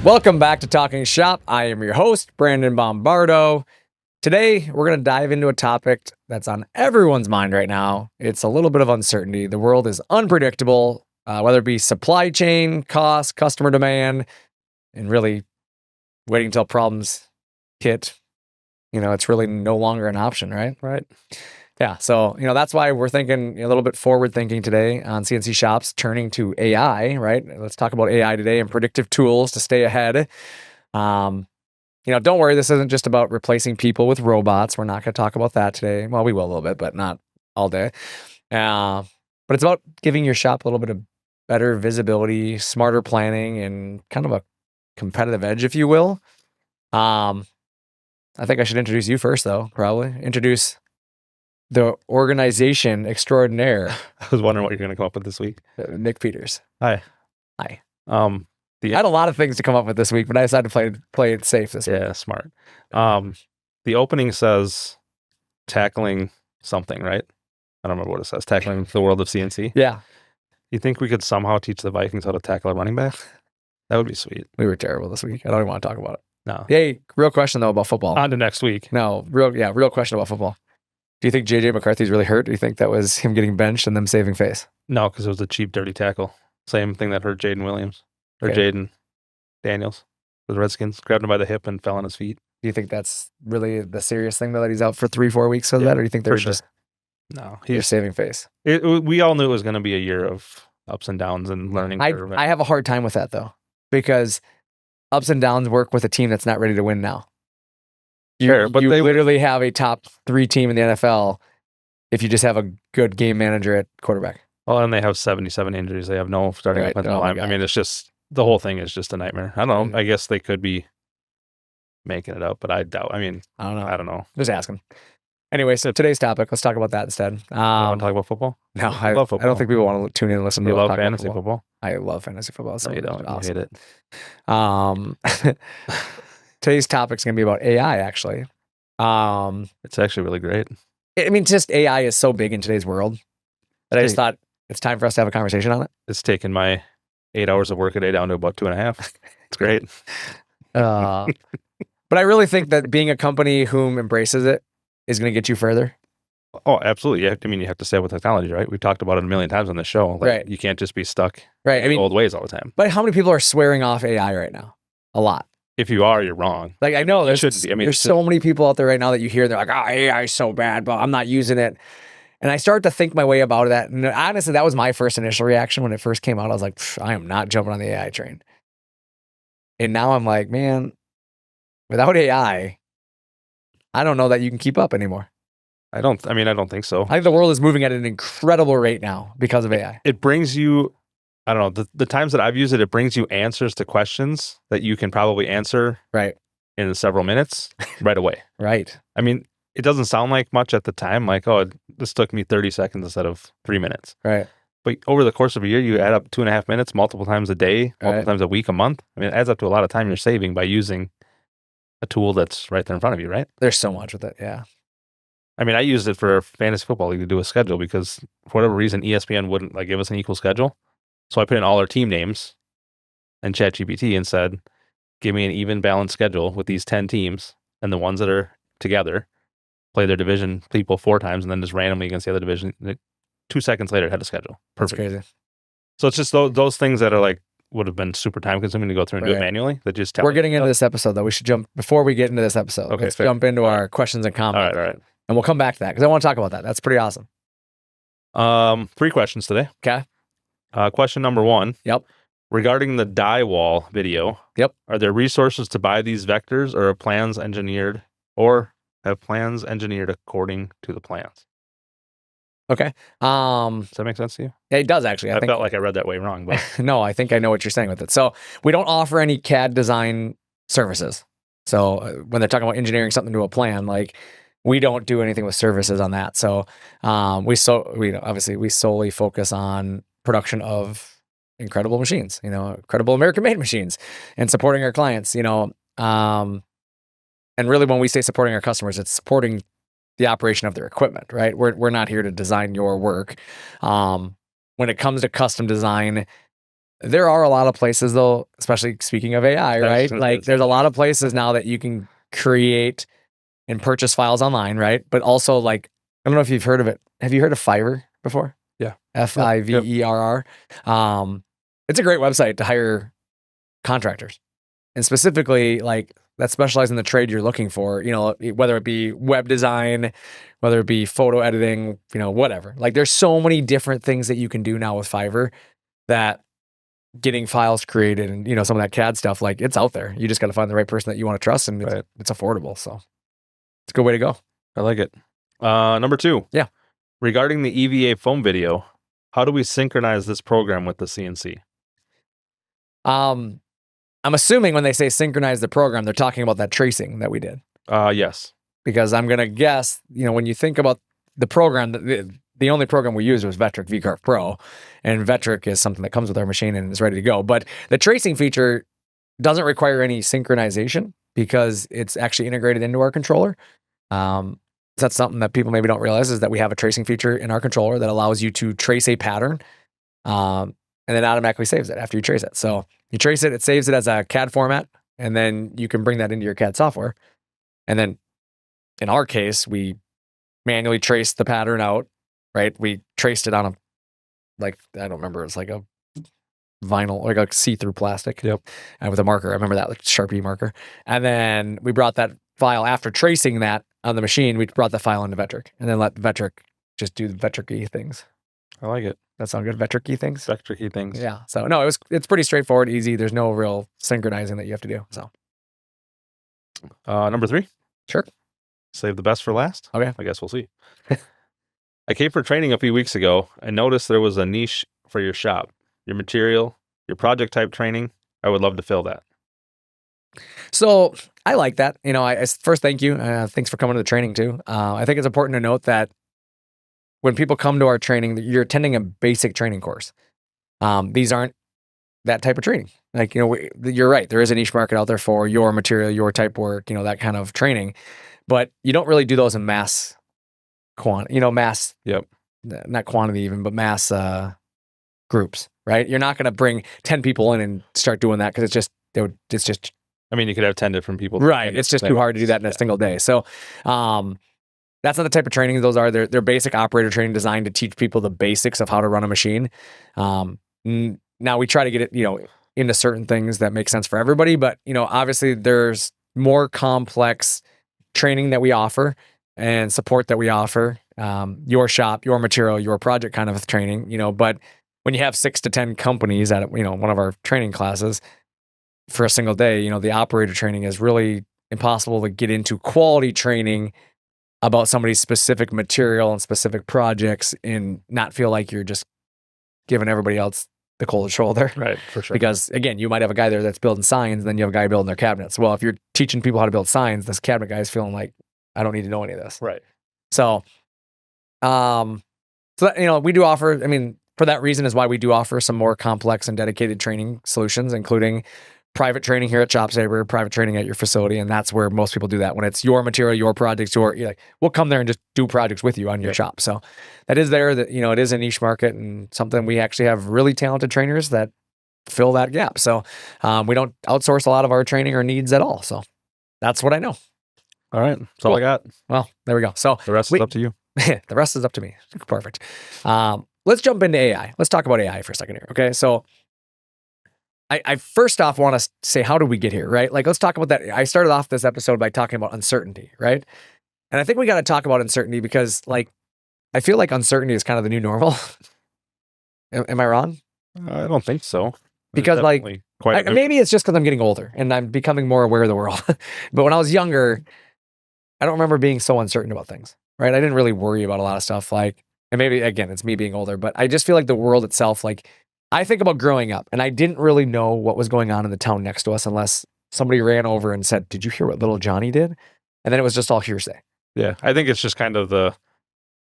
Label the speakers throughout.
Speaker 1: Welcome back to Talking Shop. I am your host, Brandon Bombardo. Today, we're going to dive into a topic that's on everyone's mind right now. It's a little bit of uncertainty. The world is unpredictable, whether it be supply chain, cost, customer demand, and really waiting until problems hit. It's really no longer an option, right?
Speaker 2: Right.
Speaker 1: Yeah. So, that's why we're thinking a little bit forward thinking today on CNC Shops, turning to AI, right? Let's talk about AI today and predictive tools to stay ahead. Don't worry, this isn't just about replacing people with robots. We're not going to talk about that today. Well, we will a little bit, but not all day. But it's about giving your shop a little bit of better visibility, smarter planning, and kind of a competitive edge, if you will. I think I should introduce you first, though, probably. Introduce the organization extraordinaire.
Speaker 2: I was wondering what you're going to come up with this week.
Speaker 1: Nick Peters.
Speaker 2: Hi.
Speaker 1: Hi.
Speaker 2: I
Speaker 1: had a lot of things to come up with this week, but I decided to play it safe this week.
Speaker 2: Yeah, smart. The opening says tackling something, right? I don't remember what it says. Tackling the world of CNC.
Speaker 1: Yeah.
Speaker 2: You think we could somehow teach the Vikings how to tackle a running back? That would be sweet.
Speaker 1: We were terrible this week. I don't even want to talk about it.
Speaker 2: No.
Speaker 1: Hey, real question though about football.
Speaker 2: On to next week.
Speaker 1: No, real question about football. Do you think JJ McCarthy's really hurt? Do you think that was him getting benched and them saving face?
Speaker 2: No, because it was a cheap, dirty tackle. Same thing that hurt Jaden Williams or Jaden Daniels. The Redskins grabbed him by the hip and fell on his feet.
Speaker 1: Do you think that's really the serious thing though, that he's out for 3-4 weeks because of that, or do you think they're just he's saving face?
Speaker 2: We all knew it was going to be a year of ups and downs and learning curve.
Speaker 1: I have a hard time with that though, because ups and downs work with a team that's not ready to win now. You literally have a top 3 team in the NFL if you just have a good game manager at quarterback.
Speaker 2: Well, and they have 77 injuries. They have no starting offensive line. I mean, it's just, the whole thing is just a nightmare. I don't know. I guess they could be making it up, but I doubt. I mean, I don't know.
Speaker 1: Just ask them. Anyway, so today's topic, let's talk about that instead.
Speaker 2: You want to talk about football?
Speaker 1: No, I love football. I don't think people want to tune in and listen to
Speaker 2: us talk about fantasy football.
Speaker 1: I love fantasy football.
Speaker 2: No, you don't. Awesome. You
Speaker 1: hate it. Today's topic is going to be about AI, actually.
Speaker 2: It's actually really great.
Speaker 1: I mean, just AI is so big in today's world that I just thought it's time for us to have a conversation on it.
Speaker 2: It's taken my 8 hours of work a day down to about 2.5. It's great.
Speaker 1: But I really think that being a company whom embraces it is going to get you further.
Speaker 2: Oh, absolutely. You have to stay with technology, right? We've talked about it a million times on this show.
Speaker 1: Right.
Speaker 2: You can't just be stuck
Speaker 1: in
Speaker 2: old ways all the time.
Speaker 1: But how many people are swearing off AI right now? A lot.
Speaker 2: If you are, you're wrong.
Speaker 1: Like, I know
Speaker 2: there's
Speaker 1: so many people out there right now that you hear, they're like, oh, AI is so bad, but I'm not using it. And I start to think my way about that. And honestly, that was my first initial reaction when it first came out. I was like, I am not jumping on the AI train. And now I'm like, man, without AI, I don't know that you can keep up anymore.
Speaker 2: I don't think so.
Speaker 1: I think the world is moving at an incredible rate now because of AI.
Speaker 2: It brings you, I don't know, the times that I've used it, it brings you answers to questions that you can probably answer in several minutes right away.
Speaker 1: Right.
Speaker 2: I mean, it doesn't sound like much at the time, like, oh, this took me 30 seconds instead of 3 minutes.
Speaker 1: Right.
Speaker 2: But over the course of a year, you add up 2.5 minutes multiple times a day, multiple times a week, a month. I mean, it adds up to a lot of time you're saving by using a tool that's right there in front of you, right?
Speaker 1: There's so much with it, yeah.
Speaker 2: I mean, I used it for fantasy football league to do a schedule because for whatever reason, ESPN wouldn't give us an equal schedule. So I put in all our team names and ChatGPT and said, give me an even balanced schedule with these 10 teams, and the ones that are together play their division people 4 times and then just randomly against the other division. 2 seconds later, it had a schedule. Perfect.
Speaker 1: That's crazy.
Speaker 2: So it's just those things that are would have been super time consuming to go through and do it manually. That just tell.
Speaker 1: We're getting into this episode though. We should jump before we get into this episode.
Speaker 2: Okay,
Speaker 1: let's jump into our questions and comments.
Speaker 2: All right.
Speaker 1: And we'll come back to that because I want to talk about that. That's pretty awesome.
Speaker 2: 3 questions today.
Speaker 1: Okay.
Speaker 2: Question number 1.
Speaker 1: Yep.
Speaker 2: Regarding the die wall video.
Speaker 1: Yep.
Speaker 2: Are there resources to buy these vectors, or have plans engineered according to the plans?
Speaker 1: Okay.
Speaker 2: Does that make sense to you?
Speaker 1: Yeah, it does actually.
Speaker 2: I felt like I read that way wrong, but
Speaker 1: no, I think I know what you're saying with it. So we don't offer any CAD design services. So when they're talking about engineering something to a plan, we don't do anything with services on that. So we solely focus on production of incredible machines, incredible American-made machines, and supporting our clients. And really, when we say supporting our customers, it's supporting the operation of their equipment, right? We're not here to design your work. When it comes to custom design, There are a lot of places though, especially speaking of AI, right?
Speaker 2: That's-
Speaker 1: Like there's a lot of places now that you can create and purchase files online, right? But also like, I don't know if you've heard of it. Have you heard of Fiverr before?
Speaker 2: Yeah.
Speaker 1: Fiverr. It's a great website to hire contractors, and specifically like that specialize in the trade you're looking for, you know, whether it be web design, whether it be photo editing, you know, whatever. Like there's so many different things that you can do now with Fiverr that getting files created and, you know, some of that CAD stuff, like it's out there. You just got to find the right person that you want to trust, and it's affordable. So it's a good way to go.
Speaker 2: I like it. Number 2.
Speaker 1: Yeah.
Speaker 2: Regarding the EVA foam video, how do we synchronize this program with the CNC?
Speaker 1: I'm assuming when they say synchronize the program, they're talking about that tracing that we did.
Speaker 2: Yes.
Speaker 1: Because I'm going to guess, you know, when you think about the program, the only program we used was Vectric VCarve Pro, and Vectric is something that comes with our machine and is ready to go. But the tracing feature doesn't require any synchronization because it's actually integrated into our controller. That's something that people maybe don't realize, is that we have a tracing feature in our controller that allows you to trace a pattern, and then automatically saves it after you trace it. So you trace it, it saves it as a CAD format, and then you can bring that into your CAD software. And then in our case, we manually traced the pattern out, right? We traced it on a, like, I don't remember, it's like a vinyl, like a see-through plastic.
Speaker 2: Yep.
Speaker 1: And with a marker. I remember that, like Sharpie marker. And then we brought that file, after tracing that on the machine, we brought the file into Vectric and then let Vectric just do the Vectric-y things.
Speaker 2: I like it.
Speaker 1: That sound good? Vectric-y things?
Speaker 2: Vectric-y things.
Speaker 1: Yeah. So no, it's pretty straightforward, easy. There's no real synchronizing that you have to do. So
Speaker 2: number 3.
Speaker 1: Sure.
Speaker 2: Save the best for last.
Speaker 1: Okay.
Speaker 2: I guess we'll see. I came for training a few weeks ago and noticed there was a niche for your shop, your material, your project type training. I would love to fill that.
Speaker 1: So I like that. You know, I first thank you. Thanks for coming to the training too. I think it's important to note that when people come to our training, you're attending a basic training course. These aren't that type of training. Like, you know, you're right. There is a niche market out there for your material, your type work, you know, that kind of training. But you don't really do those in mass mass,
Speaker 2: Yep.
Speaker 1: Not quantity even, but mass groups, right? You're not going to bring 10 people in and start doing that because it's just,
Speaker 2: I mean, you could have 10 different people.
Speaker 1: Right. It's just too hard to do that in a single day. So, that's not the type of training those are. They're basic operator training designed to teach people the basics of how to run a machine. Now we try to get it, you know, into certain things that make sense for everybody, but, you know, obviously there's more complex training that we offer and support that we offer. Your shop, your material, your project kind of training, you know, but when you have 6 to 10 companies at, you know, one of our training classes for a single day, you know, the operator training is really impossible to get into quality training about somebody's specific material and specific projects and not feel like you're just giving everybody else the cold shoulder.
Speaker 2: Right, for sure.
Speaker 1: Because again, you might have a guy there that's building signs, and then you have a guy building their cabinets. Well, if you're teaching people how to build signs, this cabinet guy is feeling like, I don't need to know any of this.
Speaker 2: Right.
Speaker 1: So, so that, you know, we do offer, I mean, for that reason is why we do offer some more complex and dedicated training solutions, including private training here at ShopSabre, private training at your facility. And that's where most people do that. When it's your material, your projects, you're like, we'll come there and just do projects with you on your shop. So that is there, that, you know, it is a niche market and something we actually have really talented trainers that fill that gap. So we don't outsource a lot of our training or needs at all. So that's what I know.
Speaker 2: All right. That's all I got.
Speaker 1: Well, there we go. So
Speaker 2: the rest is up to you.
Speaker 1: The rest is up to me. Perfect. Let's jump into AI. Let's talk about AI for a second here. Okay. So I first off want to say, how did we get here, right? Like, let's talk about that. I started off this episode by talking about uncertainty, right? And I think we got to talk about uncertainty because, like, I feel like uncertainty is kind of the new normal. Am I wrong?
Speaker 2: I don't think so.
Speaker 1: Because, like, maybe it's just because I'm getting older and I'm becoming more aware of the world. But when I was younger, I don't remember being so uncertain about things, right? I didn't really worry about a lot of stuff. Like, and maybe, again, it's me being older, but I just feel like the world itself, like, I think about growing up and I didn't really know what was going on in the town next to us unless somebody ran over and said, "Did you hear what little Johnny did?" And then it was just all hearsay.
Speaker 2: Yeah. I think it's just kind of the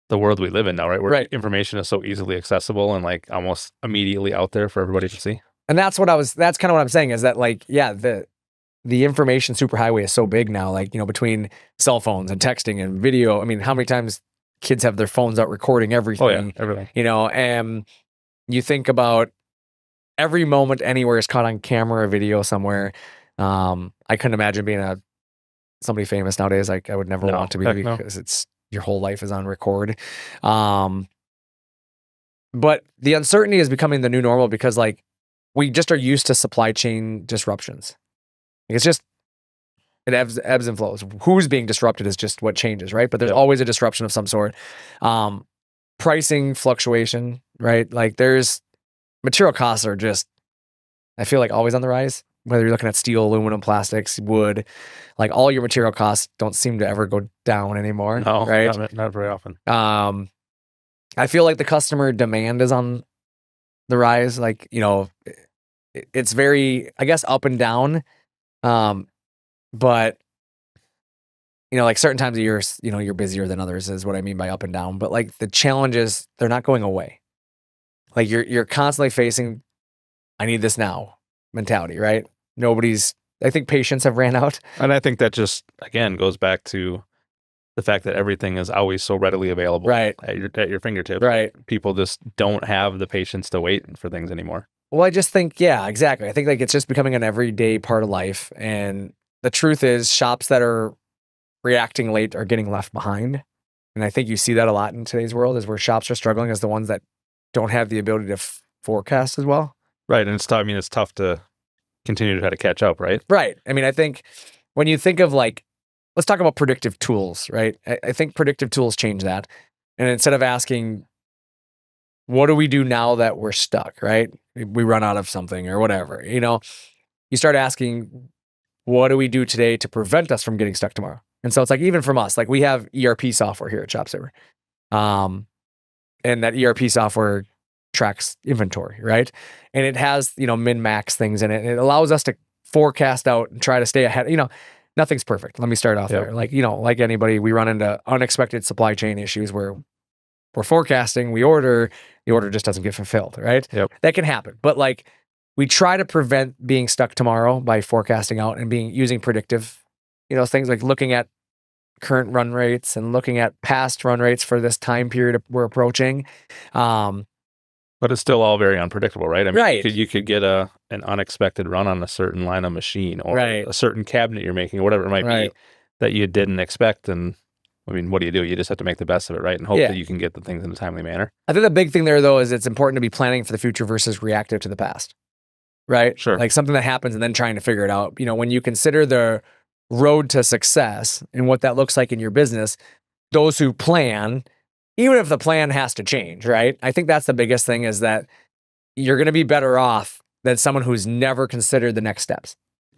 Speaker 2: world we live in now, right? Where information is so easily accessible and like almost immediately out there for everybody to see.
Speaker 1: And that's kind of what I'm saying is that, like, yeah, the information superhighway is so big now, like, you know, between cell phones and texting and video. I mean, how many times kids have their phones out recording everything?
Speaker 2: Oh, yeah, everything.
Speaker 1: You know, and you think about every moment anywhere is caught on camera or video somewhere. I couldn't imagine being somebody famous nowadays. Like I would never want to be because it's your whole life is on record. But the uncertainty is becoming the new normal because like we just are used to supply chain disruptions. Like, it's just it ebbs and flows. Who's being disrupted is just what changes, right? But there's always a disruption of some sort. Pricing fluctuation, right? Like there's material costs are just, I feel like always on the rise. Whether you're looking at steel, aluminum, plastics, wood, like all your material costs don't seem to ever go down anymore.
Speaker 2: No,
Speaker 1: right?
Speaker 2: not very often.
Speaker 1: I feel like the customer demand is on the rise. Like, you know, it's very, I guess, up and down. But you know, like certain times of year, you know, you're busier than others is what I mean by up and down. But like the challenges, they're not going away. Like you're constantly facing, I need this now mentality, right? I think patience have ran out.
Speaker 2: And I think that just, again, goes back to the fact that everything is always so readily available
Speaker 1: right
Speaker 2: at your fingertips.
Speaker 1: Right.
Speaker 2: People just don't have the patience to wait for things anymore.
Speaker 1: Well, I just think, yeah, exactly. I think like it's just becoming an everyday part of life. And the truth is shops that are reacting late are getting left behind. And I think you see that a lot in today's world is where shops are struggling as the ones that don't have the ability to forecast as well.
Speaker 2: Right. And it's tough. I mean, it's tough to continue to try to catch up, right?
Speaker 1: Right. I mean, I think when you think of like, let's talk about predictive tools, right? I think predictive tools change that. And instead of asking, what do we do now that we're stuck, right? We run out of something or whatever, you know, you start asking, what do we do today to prevent us from getting stuck tomorrow? And so it's like, even from us, like we have ERP software here at ShopSabre. And that ERP software tracks inventory, right? And it has, you know, min-max things in it. And it allows us to forecast out and try to stay ahead. You know, nothing's perfect. Let me start off there. Like, you know, like anybody, we run into unexpected supply chain issues where we're forecasting, we order, the order just doesn't get fulfilled, right? That can happen. But like, we try to prevent being stuck tomorrow by forecasting out and using predictive, you know, things like looking at current run rates and looking at past run rates for this time period we're approaching.
Speaker 2: But it's still all very unpredictable, right? I mean,
Speaker 1: right.
Speaker 2: You could get an unexpected run on a certain line of machine or
Speaker 1: right.
Speaker 2: a certain cabinet you're making or whatever it might be that you didn't expect. And I mean, what do? You just have to make the best of it, right? And hope that you can get the things in a timely manner.
Speaker 1: I think the big thing there, though, is it's important to be planning for the future versus reactive to the past, right?
Speaker 2: Sure.
Speaker 1: Like something that happens and then trying to figure it out. You know, when you consider the road to success and what that looks like in your business, those who plan, even if the plan has to change, right? I think that's the biggest thing is that you're going to be better off than someone who's never considered the next steps,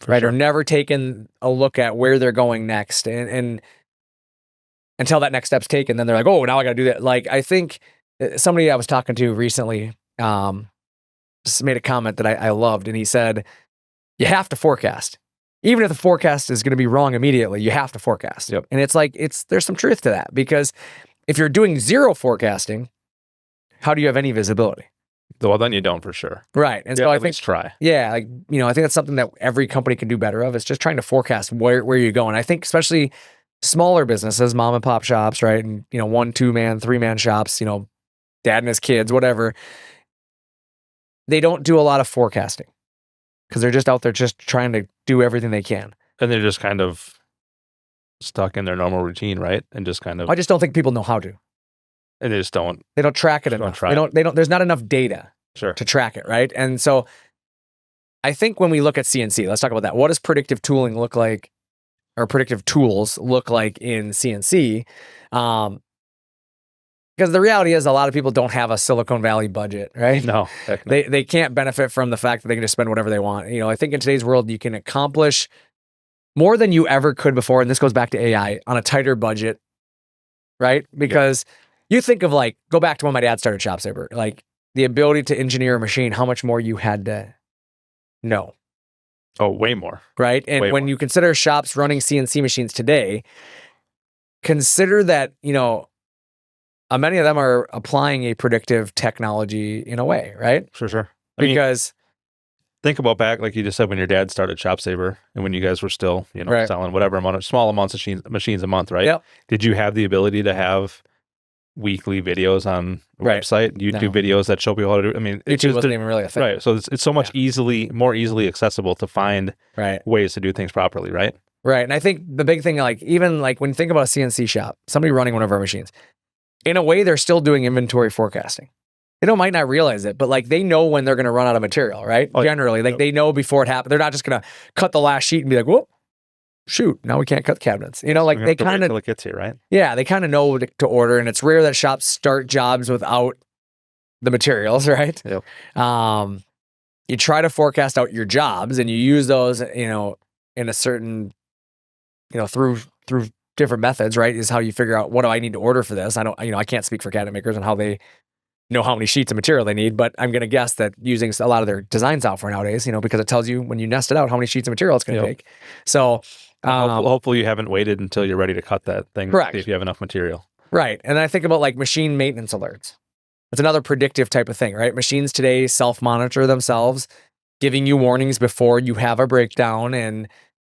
Speaker 1: right? Sure. Or never taken a look at where they're going next. And until that next step's taken, then they're like, oh, now I got to do that. Like, I think somebody I was talking to recently just made a comment that I loved. And he said, you have to forecast. Even if the forecast is going to be wrong immediately, you have to forecast.
Speaker 2: Yep.
Speaker 1: And it's like, there's some truth to that because if you're doing zero forecasting, how do you have any visibility?
Speaker 2: Well, then you don't for sure.
Speaker 1: Right. And so I think
Speaker 2: try.
Speaker 1: Yeah, like, you know, I think that's something that every company can do better of. It's just trying to forecast where you're going. I think especially smaller businesses, mom and pop shops, right? And, you know, 1, 2 man, 3 man shops, you know, dad and his kids, whatever. They don't do a lot of forecasting because they're just out there just trying to do everything they can.
Speaker 2: And they're just kind of stuck in their normal routine, right? And just kind of.
Speaker 1: I just don't think people know how to.
Speaker 2: And they just don't.
Speaker 1: They don't track it enough. They don't. There's not enough data to track it, right? And so, I think when we look at CNC, let's talk about that. What does predictive tooling look like, or predictive tools look like in CNC? Because the reality is, a lot of people don't have a Silicon Valley budget, right?
Speaker 2: No,
Speaker 1: they can't benefit from the fact that they can just spend whatever they want. You know, I think in today's world, you can accomplish more than you ever could before, and this goes back to AI, on a tighter budget, right? Because you think of like, go back to when my dad started ShopSabre, like the ability to engineer a machine, how much more you had to know.
Speaker 2: Oh, way more.
Speaker 1: Right? And when you consider shops running CNC machines today, consider that, you know, many of them are applying a predictive technology in a way, right?
Speaker 2: Sure.
Speaker 1: Because
Speaker 2: think about back, like you just said, when your dad started ShopSabre and when you guys were still, you know, selling whatever amount of small amounts of machines a month, right?
Speaker 1: Yep.
Speaker 2: Did you have the ability to have weekly videos on a
Speaker 1: Right.
Speaker 2: website, YouTube
Speaker 1: No.
Speaker 2: videos that show people how to do. I mean, it's
Speaker 1: YouTube
Speaker 2: just
Speaker 1: wasn't even really a thing.
Speaker 2: right. So it's so much more easily accessible to find
Speaker 1: Right.
Speaker 2: ways to do things properly, right?
Speaker 1: Right. And I think the big thing, like even like when you think about a CNC shop, somebody running one of our machines, in a way, they're still doing inventory forecasting. They might not realize it, but like they know when they're going to run out of material, right?
Speaker 2: Oh,
Speaker 1: Generally, like they know before it happens. They're not just going to cut the last sheet and be like, whoop, shoot, now we can't cut cabinets. You know, like they kind of,
Speaker 2: it gets here, right?
Speaker 1: yeah, they kind of know what to order. And it's rare that shops start jobs without the materials, right?
Speaker 2: Yep.
Speaker 1: You try to forecast out your jobs and you use those, you know, in a certain, you know, through different methods, right? Is how you figure out what do I need to order for this. I can't speak for cabinet makers and how they know how many sheets of material they need, but I'm going to guess that using a lot of their design software nowadays, you know, because it tells you when you nest it out how many sheets of material it's going to take. So
Speaker 2: hopefully you haven't waited until you're ready to cut that thing.
Speaker 1: Correct.
Speaker 2: See if you have enough material.
Speaker 1: Right. And I think about like machine maintenance alerts. It's another predictive type of thing, right? Machines today self-monitor themselves, giving you warnings before you have a breakdown. And,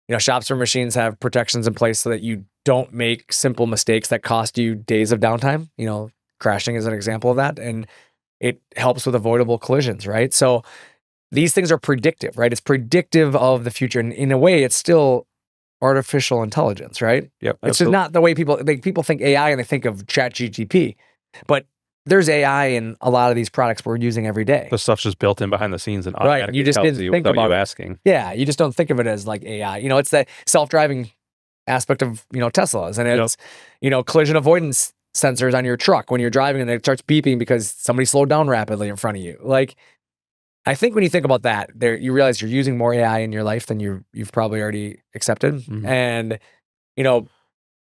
Speaker 1: you know, shops or machines have protections in place so that you don't make simple mistakes that cost you days of downtime. You know, crashing is an example of that. And it helps with avoidable collisions, right? So these things are predictive, right? It's predictive of the future. And in a way, it's still artificial intelligence, right?
Speaker 2: Yep.
Speaker 1: It's just not the way people think AI and they think of ChatGPT, but there's AI in a lot of these products we're using every day.
Speaker 2: The stuff's just built in behind the scenes and automatically
Speaker 1: right. You just
Speaker 2: tells
Speaker 1: didn't
Speaker 2: you
Speaker 1: think
Speaker 2: without
Speaker 1: about
Speaker 2: you
Speaker 1: it.
Speaker 2: asking.
Speaker 1: Yeah, you just don't think of it as like AI. You know, it's the self-driving aspect of, you know, Teslas, and it's, you know, collision avoidance sensors on your truck when you're driving and it starts beeping because somebody slowed down rapidly in front of you. Like, I think when you think about that, there you realize you're using more AI in your life than you've probably already accepted.
Speaker 2: Mhm.
Speaker 1: And, you know,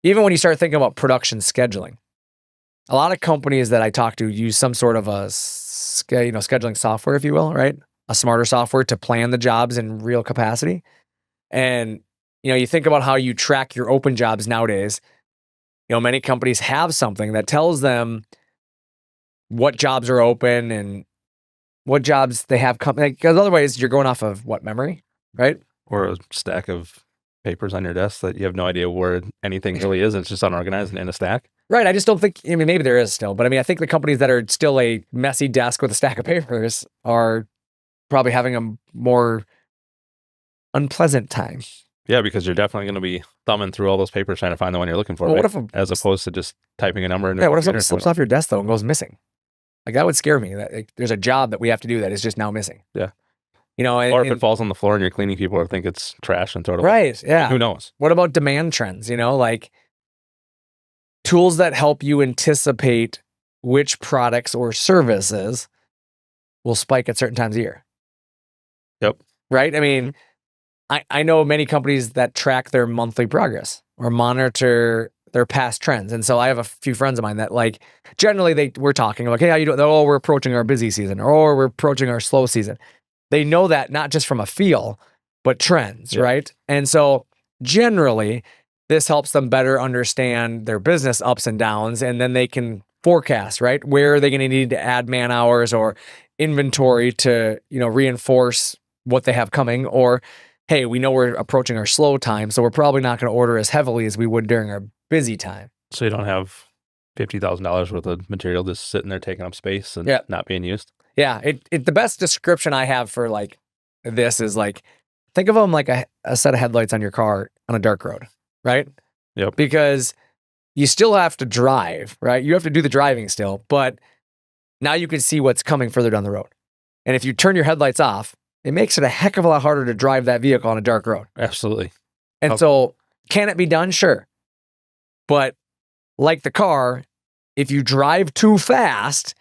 Speaker 1: even when you start thinking about production scheduling, a lot of companies that I talk to use some sort of a scheduling software, if you will, right? A smarter software to plan the jobs in real capacity. And, you know, you think about how you track your open jobs nowadays. You know, many companies have something that tells them what jobs are open and what jobs they have coming. Because otherwise, you're going off of what, memory, right?
Speaker 2: Or a stack of papers on your desk that you have no idea where anything really is. And it's just unorganized and in a stack.
Speaker 1: Right. I just don't think, I mean, maybe there is still, but I mean, I think the companies that are still a messy desk with a stack of papers are probably having a more unpleasant time.
Speaker 2: Yeah, because you're definitely going to be thumbing through all those papers trying to find the one you're looking for,
Speaker 1: Well,
Speaker 2: right?
Speaker 1: what if
Speaker 2: As opposed to just typing a number in.
Speaker 1: what if something slips off your desk though and goes missing? Like that would scare me. That like, there's a job that we have to do that is just now missing.
Speaker 2: Yeah.
Speaker 1: You know,
Speaker 2: Or if it falls on the floor and you're cleaning, people will think it's trash and throw it away.
Speaker 1: right. Yeah.
Speaker 2: Who knows?
Speaker 1: What about demand trends? You know, like tools that help you anticipate which products or services will spike at certain times of year.
Speaker 2: Yep.
Speaker 1: Right? I mean, I know many companies that track their monthly progress or monitor their past trends. And so I have a few friends of mine that like, generally we're talking like, hey, how you doing? Oh, we're approaching our busy season or we're approaching our slow season. They know that not just from a feel, but trends, right? And so generally, this helps them better understand their business ups and downs, and then they can forecast, right? Where are they going to need to add man hours or inventory to, you know, reinforce what they have coming? Or, hey, we know we're approaching our slow time, so we're probably not going to order as heavily as we would during our busy time.
Speaker 2: So you don't have $50,000 worth of material just sitting there taking up space and not being used.
Speaker 1: Yeah, the best description I have for like this is like, think of them like a set of headlights on your car on a dark road, right?
Speaker 2: Yep.
Speaker 1: Because you still have to drive, right? You have to do the driving still, but now you can see what's coming further down the road. And if you turn your headlights off, it makes it a heck of a lot harder to drive that vehicle on a dark road.
Speaker 2: Absolutely.
Speaker 1: And so can it be done? Sure. But like the car, if you drive too fast,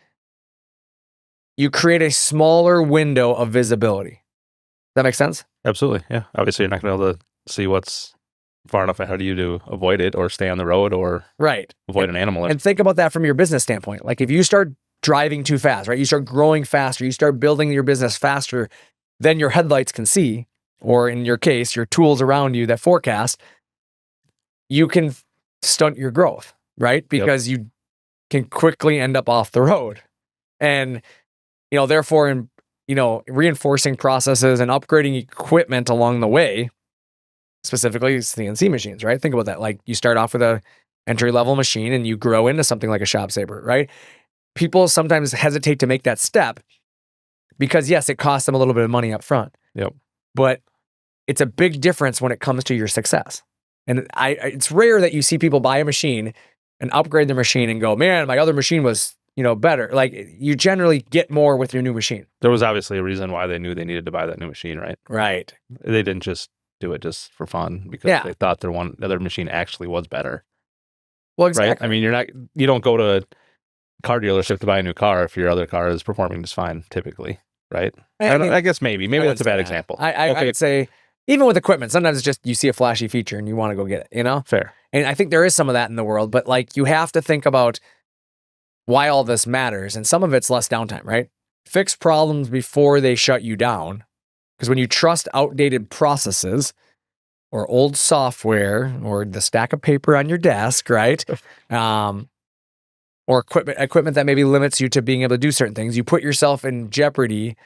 Speaker 1: you create a smaller window of visibility. Does that make sense?
Speaker 2: Absolutely. Yeah. Obviously, you're not going to be able to see what's far enough ahead of you to avoid it or stay on the road or avoid an animal.
Speaker 1: And think about that from your business standpoint. Like if you start driving too fast, right? You start growing faster, you start building your business faster than your headlights can see, or in your case, your tools around you that forecast, you can stunt your growth, right? Because you can quickly end up off the road. And, you know, therefore, in, you know, reinforcing processes and upgrading equipment along the way, specifically CNC machines, right? Think about that. Like you start off with a entry-level machine and you grow into something like a ShopSabre, right? People sometimes hesitate to make that step because, yes, it costs them a little bit of money up front.
Speaker 2: Yep.
Speaker 1: But it's a big difference when it comes to your success. And it's rare that you see people buy a machine and upgrade their machine and go, man, my other machine was, better. Like, you generally get more with your new machine.
Speaker 2: There was obviously a reason why they knew they needed to buy that new machine, right?
Speaker 1: Right.
Speaker 2: They didn't just do it just for fun because they thought the other machine actually was better.
Speaker 1: Well, exactly.
Speaker 2: Right? I mean, you don't go to a car dealership to buy a new car if your other car is performing just fine, typically, right? I guess maybe that's a bad example.
Speaker 1: I would say, even with equipment, sometimes it's just you see a flashy feature and you want to go get it,
Speaker 2: Fair.
Speaker 1: And I think there is some of that in the world, but like, you have to think about why all this matters. And some of it's less downtime, right? Fix problems before they shut you down. Because when you trust outdated processes or old software or the stack of paper on your desk, right? Or equipment that maybe limits you to being able to do certain things, you put yourself in jeopardy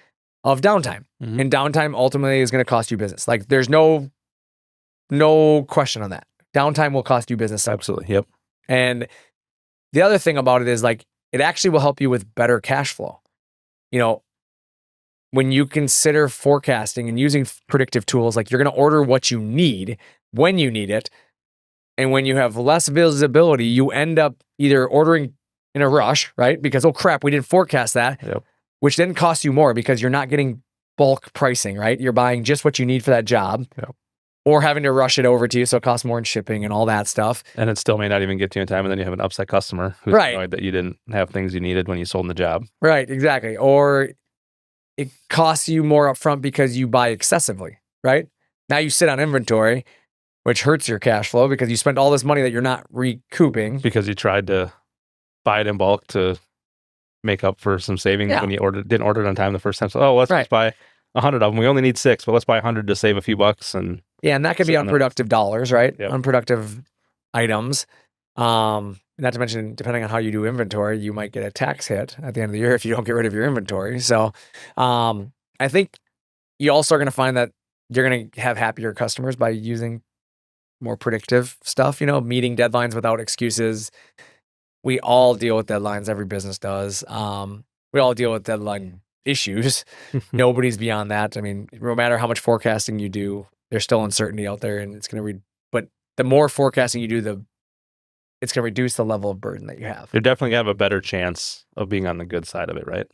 Speaker 1: of downtime.
Speaker 2: Mm-hmm.
Speaker 1: And downtime ultimately is going to cost you business. Like, there's no question on that. Downtime will cost you business.
Speaker 2: Absolutely. Yep.
Speaker 1: And the other thing about it is, like, it actually will help you with better cash flow. When you consider forecasting and using predictive tools, like, you're going to order what you need when you need it. And when you have less visibility, you end up either ordering in a rush, right? Because, oh crap, we didn't forecast that, which then costs you more because you're not getting bulk pricing, right? You're buying just what you need for that job.
Speaker 2: Yep.
Speaker 1: Or having to rush it over to you, so it costs more in shipping and all that stuff.
Speaker 2: And it still may not even get to you in time, and then you have an upset customer who's annoyed that you didn't have things you needed when you sold the job.
Speaker 1: Right, exactly. Or it costs you more upfront because you buy excessively, right? Now you sit on inventory, which hurts your cash flow because you spent all this money that you're not recouping.
Speaker 2: Because you tried to buy it in bulk to make up for some savings when you didn't order it on time the first time. So, let's just buy 100 of them. We only need 6, but let's buy 100 to save a few bucks. And
Speaker 1: that could be unproductive dollars, right?
Speaker 2: Yep.
Speaker 1: Unproductive items. Not to mention, depending on how you do inventory, you might get a tax hit at the end of the year if you don't get rid of your inventory. So I think you also are going to find that you're going to have happier customers by using more predictive stuff, meeting deadlines without excuses. We all deal with deadlines. Every business does. We all deal with deadline issues. Nobody's beyond that. I mean, no matter how much forecasting you do, there's still uncertainty out there, and it's going to but the more forecasting you do, it's going to reduce the level of burden that you have.
Speaker 2: You're definitely going to have a better chance of being on the good side of it, right?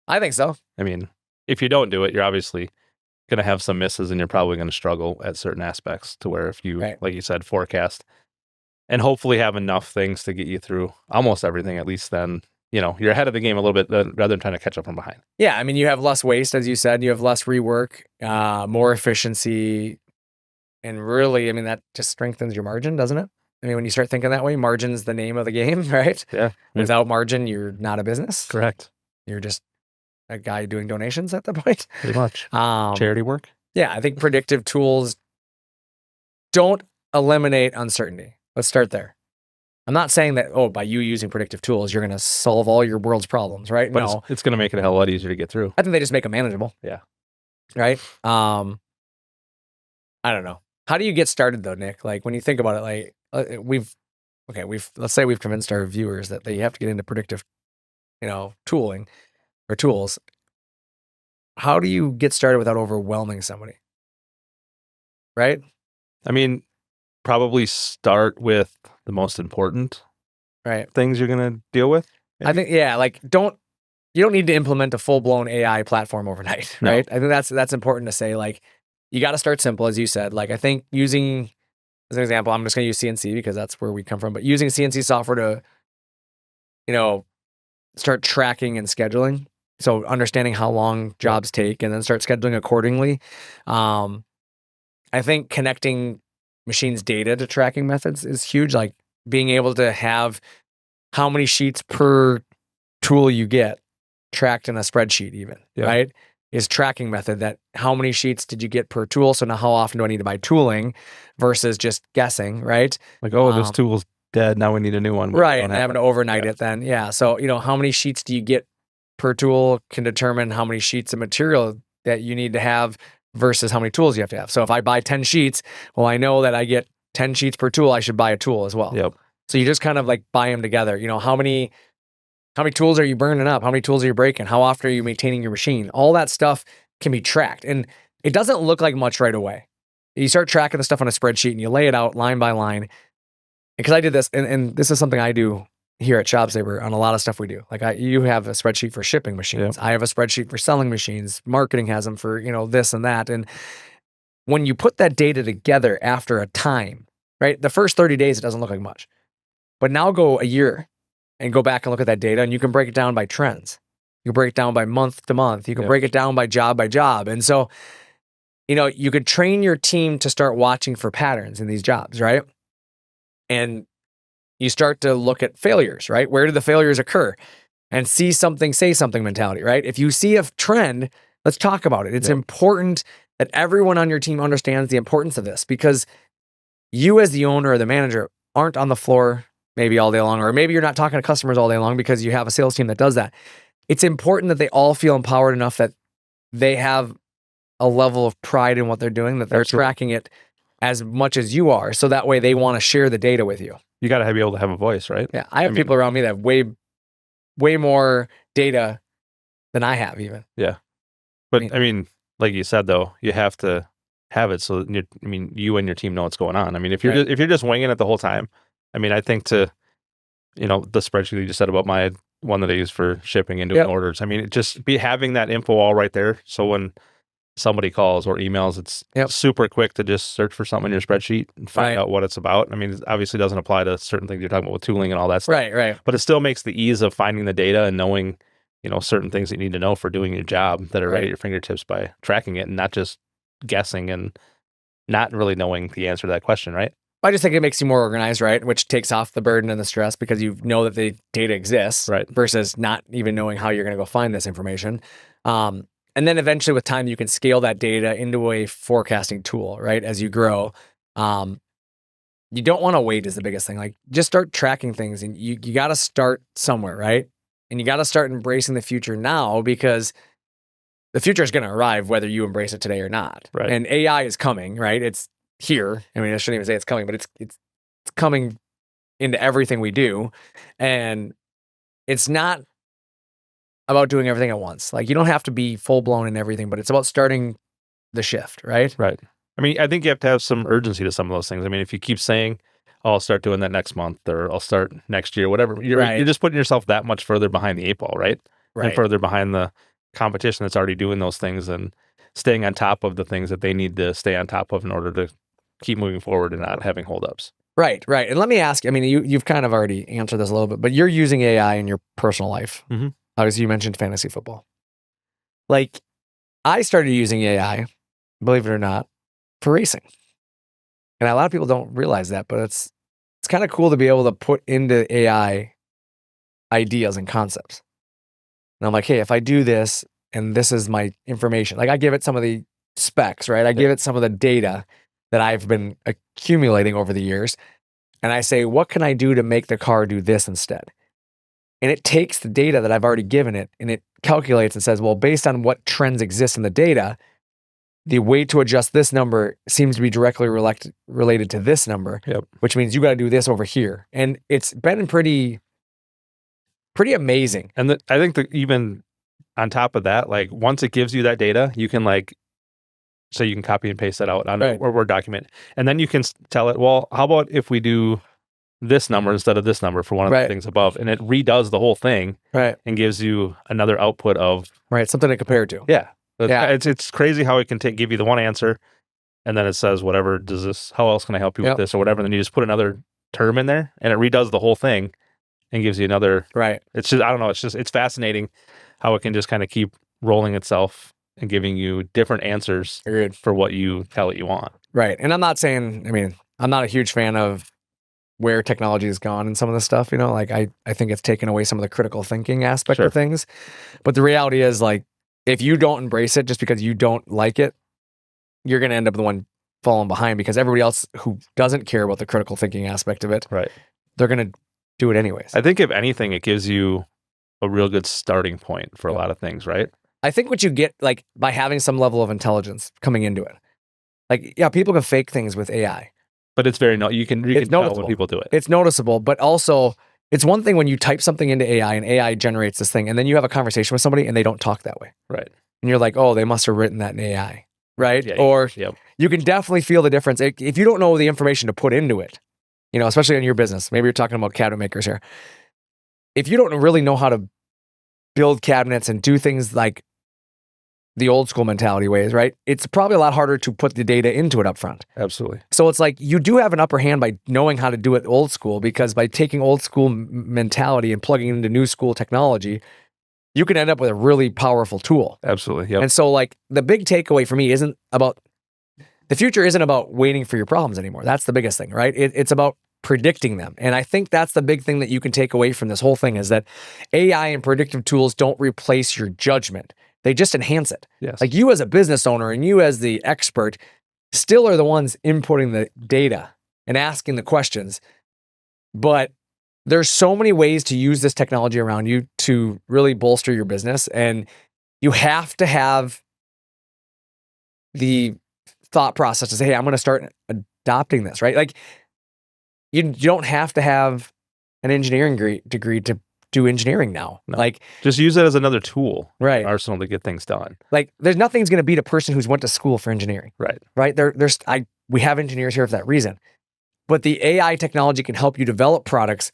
Speaker 1: I think so.
Speaker 2: I mean, if you don't do it, you're obviously going to have some misses, and you're probably going to struggle at certain aspects to where if you, like you said, forecast and hopefully have enough things to get you through almost everything, at least then, you're ahead of the game a little bit rather than trying to catch up from behind. Yeah.
Speaker 1: I mean, you have less waste, as you said, you have less rework, more efficiency. And really, I mean, that just strengthens your margin, doesn't it? I mean, when you start thinking that way, margin's the name of the game, right?
Speaker 2: Yeah.
Speaker 1: Without margin, you're not a business.
Speaker 2: Correct.
Speaker 1: You're just a guy doing donations at the point.
Speaker 2: Pretty much. Charity work.
Speaker 1: Yeah. I think predictive tools don't eliminate uncertainty. Let's start there. I'm not saying that, by you using predictive tools, you're going to solve all your world's problems, right?
Speaker 2: But
Speaker 1: no.
Speaker 2: It's going to make it a hell of a lot easier to get through.
Speaker 1: I think they just make them manageable.
Speaker 2: Yeah.
Speaker 1: Right? I don't know. How do you get started though, Nick? Like, when you think about it, like let's say we've convinced our viewers that they have to get into predictive, tooling or tools. How do you get started without overwhelming somebody? Right?
Speaker 2: I mean, probably start with the most important things you're going to deal with. Maybe?
Speaker 1: I think, like, you don't need to implement a full-blown AI platform overnight, right? No. I think that's important to say. Like, you got to start simple, as you said. Like, I think using, as an example, I'm just going to use CNC because that's where we come from, but using CNC software to, start tracking and scheduling. So understanding how long jobs take and then start scheduling accordingly. I think connecting machines' data to tracking methods is huge. Like, being able to have how many sheets per tool you get tracked in a spreadsheet even, right? Is tracking method that how many sheets did you get per tool? So now how often do I need to buy tooling versus just guessing, right?
Speaker 2: Like, this tool's dead. Now we need a new one.
Speaker 1: Right. And having to overnight it then. Yeah. So, how many sheets do you get per tool can determine how many sheets of material that you need to have versus how many tools you have to have. So if I buy 10 sheets, well, I know that I get 10 sheets per tool. I should buy a tool as well.
Speaker 2: Yep.
Speaker 1: So you just kind of like buy them together. You know, how many tools are you burning up? How many tools are you breaking? How often are you maintaining your machine? All that stuff can be tracked. And it doesn't look like much right away. You start tracking the stuff on a spreadsheet and you lay it out line by line. Because I did this, and this is something I do here at ShopSabre on a lot of stuff we do. Like you have a spreadsheet for shipping machines. I have a spreadsheet for selling machines. Marketing has them for, this and that. And when you put that data together after a time, right? The first 30 days, it doesn't look like much. But now go a year and go back and look at that data, and you can break it down by trends. You can break it down by month to month. You can break it down by job. And so, you could train your team to start watching for patterns in these jobs, right? And you start to look at failures, right? Where do the failures occur? And see something, say something mentality, right? If you see a trend, let's talk about it. It's important that everyone on your team understands the importance of this, because you as the owner or the manager aren't on the floor maybe all day long, or maybe you're not talking to customers all day long because you have a sales team that does that. It's important that they all feel empowered enough that they have a level of pride in what they're doing, that they're tracking it as much as you are. So that way they want to share the data with you.
Speaker 2: You got to be able to have a voice, right?
Speaker 1: Yeah. I have people around me that have way more data than I have even.
Speaker 2: Yeah. But like you said, though, you have to have it so that you and your team know what's going on. If you're just winging it the whole time, I think the spreadsheet you just said about my one that I use for shipping and doing orders. Just be having that info all right there. So when somebody calls or emails, it's super quick to just search for something in your spreadsheet and find out what it's about. It obviously doesn't apply to certain things you're talking about with tooling and all that stuff.
Speaker 1: Right.
Speaker 2: But it still makes the ease of finding the data and knowing, certain things that you need to know for doing your job that are right at your fingertips by tracking it and not just guessing and not really knowing the answer to that question, right?
Speaker 1: I just think it makes you more organized, right? Which takes off the burden and the stress because you know that the data exists,
Speaker 2: right? Versus
Speaker 1: not even knowing how you're going to go find this information. And then eventually with time, you can scale that data into a forecasting tool, right? As you grow. You don't want to wait is the biggest thing. Like just start tracking things, and you got to start somewhere, right? And you got to start embracing the future now, because the future is going to arrive whether you embrace it today or not.
Speaker 2: Right.
Speaker 1: And AI is coming, right? It's here. I shouldn't even say it's coming, but it's coming into everything we do. And it's not about doing everything at once. Like you don't have to be full blown in everything, but it's about starting the shift, right?
Speaker 2: Right. I think you have to have some urgency to some of those things. If you keep saying, "Oh, I'll start doing that next month," or "I'll start next year," whatever, you're just putting yourself that much further behind the eight ball, right? And further behind the competition that's already doing those things and staying on top of the things that they need to stay on top of in order to keep moving forward and not having holdups.
Speaker 1: Right. And let me ask, you've kind of already answered this a little bit, but you're using AI in your personal life.
Speaker 2: Mm-hmm.
Speaker 1: Obviously, you mentioned fantasy football. Like, I started using AI, believe it or not, for racing. And a lot of people don't realize that, but it's kind of cool to be able to put into AI ideas and concepts. And I'm like, hey, if I do this and this is my information, like I give it some of the specs, right? I give it some of the data that I've been accumulating over the years. And I say, what can I do to make the car do this instead? And it takes the data that I've already given it and it calculates and says, well, based on what trends exist in the data, the way to adjust this number seems to be directly related to this number, which means you got to do this over here. And it's been pretty amazing.
Speaker 2: And I think that even on top of that, like once it gives you that data, you can so you can copy and paste that out on a Word document. And then you can tell it, well, how about if we do this number instead of this number for one of the things above? And it redoes the whole thing and gives you another output of...
Speaker 1: something to compare to.
Speaker 2: Yeah. It's crazy how it can give you the one answer, and then it says, whatever, how else can I help you with this or whatever? And then you just put another term in there and it redoes the whole thing and gives you another... It's just, I don't know, it's fascinating how it can just kind of keep rolling itself and giving you different answers for what you tell it you want.
Speaker 1: Right. And I'm not saying, I'm not a huge fan of where technology has gone and some of this stuff, like I think it's taken away some of the critical thinking aspect of things. But the reality is, like, if you don't embrace it just because you don't like it, you're going to end up the one falling behind, because everybody else who doesn't care about the critical thinking aspect of it, they're going to do it anyways.
Speaker 2: I think if anything, it gives you a real good starting point for a lot of things, right?
Speaker 1: I think what you get, like, by having some level of intelligence coming into it, like, people can fake things with AI,
Speaker 2: But it's very you can tell when
Speaker 1: noticeable.
Speaker 2: people do it.
Speaker 1: It's noticeable, but also it's one thing when you type something into AI and AI generates this thing, and then you have a conversation with somebody and they don't talk that way.
Speaker 2: Right.
Speaker 1: And you're like, oh, they must have written that in AI. Right.
Speaker 2: Yeah,
Speaker 1: or
Speaker 2: yep.
Speaker 1: you can definitely feel the difference. If you don't know the information to put into it, you know, especially in your business, maybe you're talking about cabinet makers here. If you don't really know how to build cabinets and do things like the old school mentality ways, right? It's probably a lot harder to put the data into it up front.
Speaker 2: Absolutely.
Speaker 1: So it's like you do have an upper hand by knowing how to do it old school, because by taking old school mentality and plugging it into new school technology, you can end up with a really powerful tool.
Speaker 2: Absolutely. Yep.
Speaker 1: And so like the big takeaway for me isn't about, the future isn't about waiting for your problems anymore. That's the biggest thing, right? It's about predicting them. And I think that's the big thing that you can take away from this whole thing, is that AI and predictive tools don't replace your judgment. They just enhance it.
Speaker 2: Yes.
Speaker 1: Like you as a business owner and you as the expert still are the ones inputting the data and asking the questions. But there's so many ways to use this technology around you to really bolster your business. And you have to have the thought process to say, hey, I'm going to start adopting this, right? Like you don't have to have an engineering degree to do engineering now.
Speaker 2: No.
Speaker 1: Like
Speaker 2: just use it as another tool,
Speaker 1: right?
Speaker 2: Arsenal to get things done.
Speaker 1: Like there's nothing's going to beat a person who's went to school for engineering, right? We have engineers here for that reason, but the AI technology can help you develop products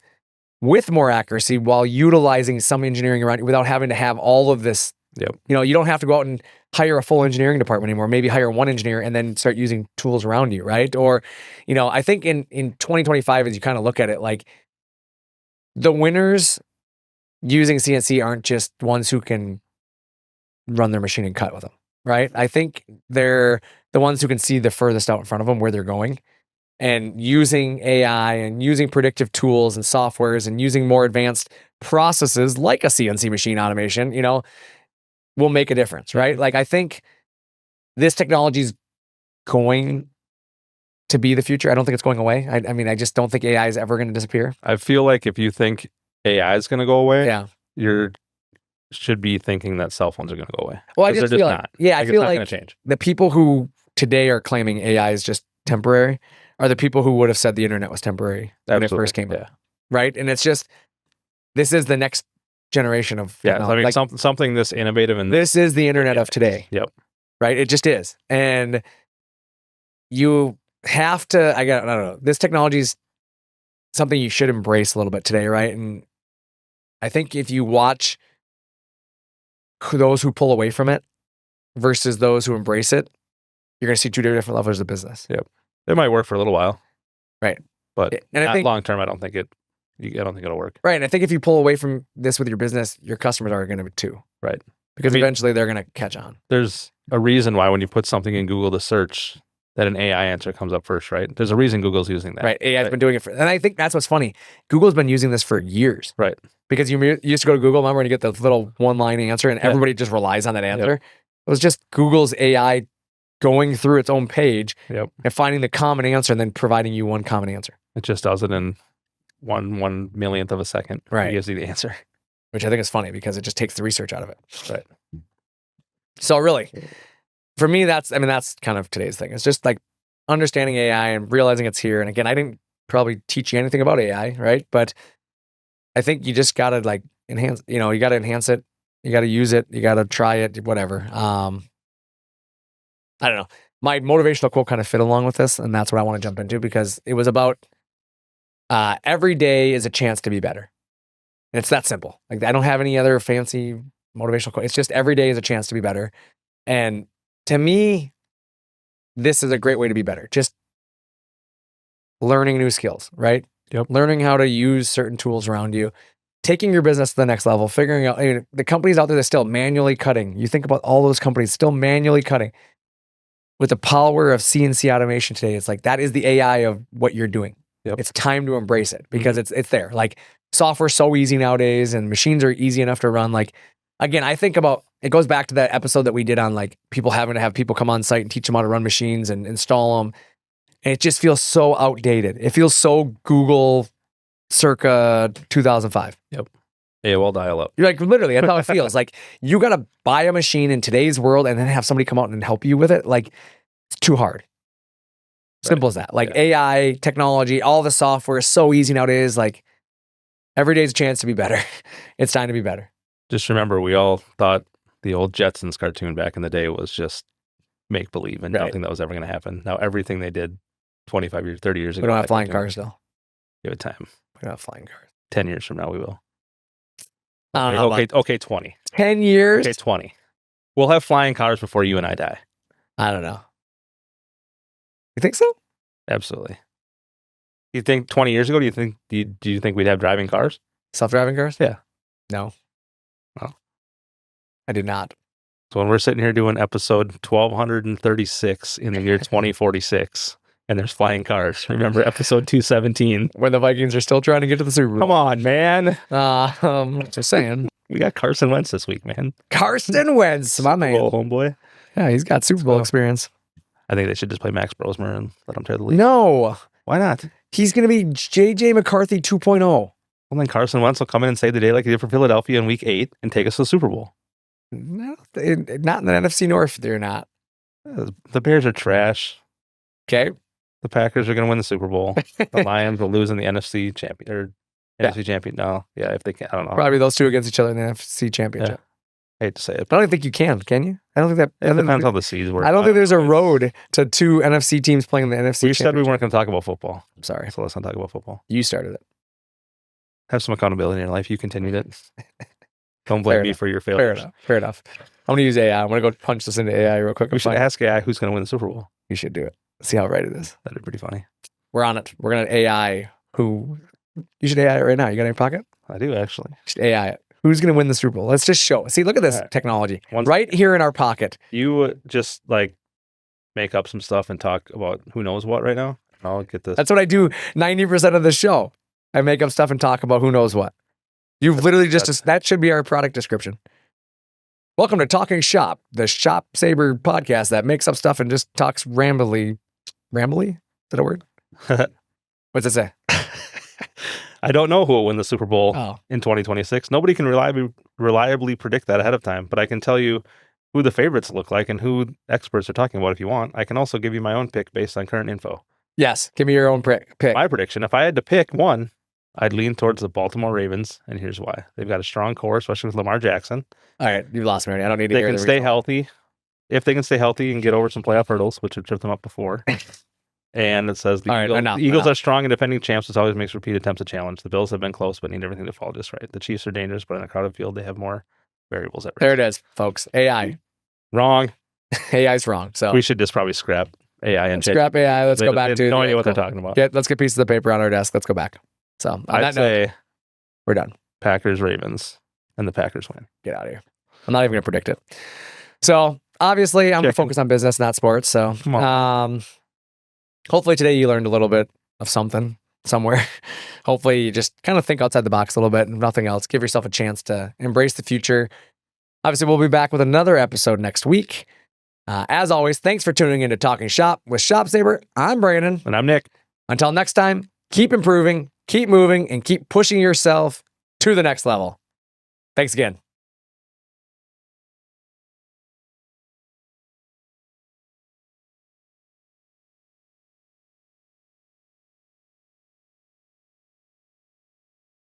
Speaker 1: with more accuracy while utilizing some engineering around you without having to have all of this.
Speaker 2: Yep.
Speaker 1: You know, you don't have to go out and hire a full engineering department anymore. Maybe hire one engineer and then start using tools around you, right? Or, you know, I think in 2025, as you kind of look at it, like the winners using CNC aren't just ones who can run their machine and cut with them, right? I think they're the ones who can see the furthest out in front of them where they're going, and using AI and using predictive tools and softwares and using more advanced processes like a CNC machine automation, you know, will make a difference, right? Like I think this technology is going to be the future. I don't think it's going away. I mean, I just don't think AI is ever going to disappear.
Speaker 2: I feel like if you think AI is going to go away,
Speaker 1: yeah,
Speaker 2: you should be thinking that cell phones are going to go away.
Speaker 1: Well, I just feel like,
Speaker 2: not.
Speaker 1: Yeah, I feel like
Speaker 2: it's not going to change.
Speaker 1: The people who today are claiming AI is just temporary are the people who would have said the internet was temporary when it first came out, right? And it's just, this is the next generation of
Speaker 2: I mean, like, something this innovative, and
Speaker 1: this is the internet of today.
Speaker 2: Yep.
Speaker 1: Right? It just is. And you have to, I don't know, this technology is something you should embrace a little bit today, right? And I think if you watch those who pull away from it versus those who embrace it, you're going to see two different levels of business.
Speaker 2: Yep. It might work for a little while.
Speaker 1: Right.
Speaker 2: But
Speaker 1: and I think
Speaker 2: long term, I don't think it'll work.
Speaker 1: Right. And I think if you pull away from this with your business, your customers are going to too.
Speaker 2: Right.
Speaker 1: Because eventually they're going to catch on.
Speaker 2: There's a reason why when you put something in Google to search, that an AI answer comes up first, right? There's a reason Google's using that.
Speaker 1: Right. AI's been doing it and I think that's what's funny. Google's been using this for years.
Speaker 2: Right. Because
Speaker 1: you used to go to Google, remember, and you get the little one-line answer and everybody just relies on that answer. Yep. It was just Google's AI going through its own page and finding the common answer and then providing you one common answer.
Speaker 2: It just does it in one millionth of a second.
Speaker 1: Right.
Speaker 2: It gives you the answer.
Speaker 1: Which I think is funny because it just takes the research out of it.
Speaker 2: Right.
Speaker 1: So really, for me, that's kind of today's thing. It's just like understanding AI and realizing it's here. And again, I didn't probably teach you anything about AI, right? But I think you just got to like enhance, you got to enhance it. You got to use it. You got to try it, whatever. I don't know. My motivational quote kind of fit along with this, and that's what I want to jump into because it was about every day is a chance to be better. And it's that simple. Like I don't have any other fancy motivational quote. It's just every day is a chance to be better. And to me, this is a great way to be better. Just learning new skills, right?
Speaker 2: Yep.
Speaker 1: Learning how to use certain tools around you, taking your business to the next level, figuring out the companies out there that still manually cutting. You think about all those companies still manually cutting. With the power of CNC automation today, it's like that is the AI of what you're doing.
Speaker 2: Yep.
Speaker 1: It's time to embrace it because it's there. Like software's so easy nowadays and machines are easy enough to run. Like, again, I think about, it goes back to that episode that we did on like people having to have people come on site and teach them how to run machines and install them. And it just feels so outdated. It feels so Google circa 2005.
Speaker 2: Yep. AOL dial-up.
Speaker 1: You're like, literally, that's how it feels. Like you got to buy a machine in today's world and then have somebody come out and help you with it. Like it's too hard. Simple as that. Like
Speaker 2: Yeah.
Speaker 1: AI, technology, all the software is so easy nowadays. Like every day's a chance to be better. It's time to be better.
Speaker 2: Just remember, we all thought the old Jetsons cartoon back in the day was just make believe and
Speaker 1: Right.
Speaker 2: nothing that was ever going to happen. Now everything they did 25 years, 30 years ago.
Speaker 1: We don't
Speaker 2: I
Speaker 1: have
Speaker 2: think
Speaker 1: flying
Speaker 2: can
Speaker 1: cars still.
Speaker 2: Give it time.
Speaker 1: We don't have flying cars.
Speaker 2: 10 years from now, we will.
Speaker 1: I don't know.
Speaker 2: Okay, 20.
Speaker 1: 10 years?
Speaker 2: Okay, 20. We'll have flying cars before you and I die.
Speaker 1: I don't know. You think so?
Speaker 2: Absolutely. You think 20 years ago, do you think we'd have driving cars?
Speaker 1: Self-driving cars?
Speaker 2: Yeah.
Speaker 1: No.
Speaker 2: Oh.
Speaker 1: I do not.
Speaker 2: So when we're sitting here doing episode 1236 in the year 2046, and there's flying cars, remember episode 217?
Speaker 1: When the Vikings are still trying to get to the Super Bowl.
Speaker 2: Come on, man.
Speaker 1: Just saying.
Speaker 2: We got Carson Wentz this week, man.
Speaker 1: Carson Wentz, my man.
Speaker 2: Oh, homeboy.
Speaker 1: Yeah, he's got Super Bowl
Speaker 2: So-
Speaker 1: experience.
Speaker 2: I think they should just play Max Brosmer and let him tear the league.
Speaker 1: No.
Speaker 2: Why not?
Speaker 1: He's going to be JJ McCarthy 2.0.
Speaker 2: Well, then Carson Wentz will come in and save the day like he did for Philadelphia in week 8 and take us to the Super Bowl.
Speaker 1: No, not in the NFC North, they're not.
Speaker 2: The Bears are trash.
Speaker 1: Okay.
Speaker 2: The Packers are going to win the Super Bowl. The Lions will lose in the NFC champion or
Speaker 1: Yeah.
Speaker 2: NFC champion. No, yeah, if they can, I don't know.
Speaker 1: Probably those two against each other in the NFC Championship.
Speaker 2: I hate to say it,
Speaker 1: But I don't think you can you? I don't think that.
Speaker 2: it depends how the seeds work.
Speaker 1: I don't think there's a road to two NFC teams playing in the NFC
Speaker 2: We said we
Speaker 1: Championship.
Speaker 2: weren't going to talk about football,
Speaker 1: I'm sorry.
Speaker 2: so let's not talk about football.
Speaker 1: You started it.
Speaker 2: Have some accountability in your life. You continued it. Don't
Speaker 1: Fair
Speaker 2: blame me
Speaker 1: enough.
Speaker 2: for your
Speaker 1: Fair
Speaker 2: failures.
Speaker 1: enough. Fair enough. I'm going to use AI. I'm going to go punch this into AI real quick.
Speaker 2: We should ask AI who's going to win the Super Bowl.
Speaker 1: You should do it. See how right it is.
Speaker 2: That'd be pretty funny.
Speaker 1: We're on it. We're going to AI who. You should AI it right now. You got it in your pocket?
Speaker 2: I do actually.
Speaker 1: You should AI it. Who's going to win the Super Bowl? Let's just show. See, look at this
Speaker 2: All right.
Speaker 1: technology.
Speaker 2: One
Speaker 1: Right here in our pocket.
Speaker 2: You just like make up some stuff and talk about who knows what right now. I'll get this.
Speaker 1: That's what I do 90% of the show. I make up stuff and talk about who knows what. You've literally just, that should be our product description. Welcome to Talking Shop, the ShopSabre podcast that makes up stuff and just talks rambly. Rambly? Is that a word? What's it say?
Speaker 2: I don't know who will win the Super Bowl
Speaker 1: Oh,
Speaker 2: in 2026. Nobody can reliably predict that ahead of time, but I can tell you who the favorites look like and who experts are talking about if you want. I can also give you my own pick based on current info.
Speaker 1: yes. Give me your own pick.
Speaker 2: My prediction, if I had to pick one, I'd lean towards the Baltimore Ravens, and here's why. They've got a strong core, especially with Lamar Jackson.
Speaker 1: All right. You've lost me already. I don't need to
Speaker 2: They
Speaker 1: hear
Speaker 2: can
Speaker 1: the
Speaker 2: stay
Speaker 1: result.
Speaker 2: healthy. If they can stay healthy and get over some playoff hurdles, which have tripped them up before. And it says the
Speaker 1: All right,
Speaker 2: Eagles,
Speaker 1: enough,
Speaker 2: the Eagles
Speaker 1: enough.
Speaker 2: are strong and defending champs, which always makes repeat attempts a challenge. The Bills have been close, but need everything to fall just right. The Chiefs are dangerous, but in a crowded field, they have more variables at risk.
Speaker 1: There it is, folks. AI.
Speaker 2: Wrong.
Speaker 1: AI's wrong. So
Speaker 2: We should just probably scrap AI and chat.
Speaker 1: scrap AI. Let's go back
Speaker 2: They
Speaker 1: to
Speaker 2: no idea what they're talking about.
Speaker 1: Let's get pieces of paper on our desk. Let's go back. So on
Speaker 2: I'd
Speaker 1: that note,
Speaker 2: say
Speaker 1: we're done.
Speaker 2: Packers, Ravens, and the Packers win.
Speaker 1: Get out of here. I'm not even going to predict it. So obviously, I'm going to
Speaker 2: Chicken.
Speaker 1: focus on business, not sports. So
Speaker 2: Come on.
Speaker 1: hopefully today you learned a little bit of something somewhere. Hopefully you just kind of think outside the box a little bit and nothing else. Give yourself a chance to embrace the future. Obviously, we'll be back with another episode next week. As always, thanks for tuning in to Talking Shop with ShopSabre. I'm Brandon.
Speaker 2: And I'm Nick.
Speaker 1: Until next time, keep improving, keep moving, and keep pushing yourself to the next level. Thanks again.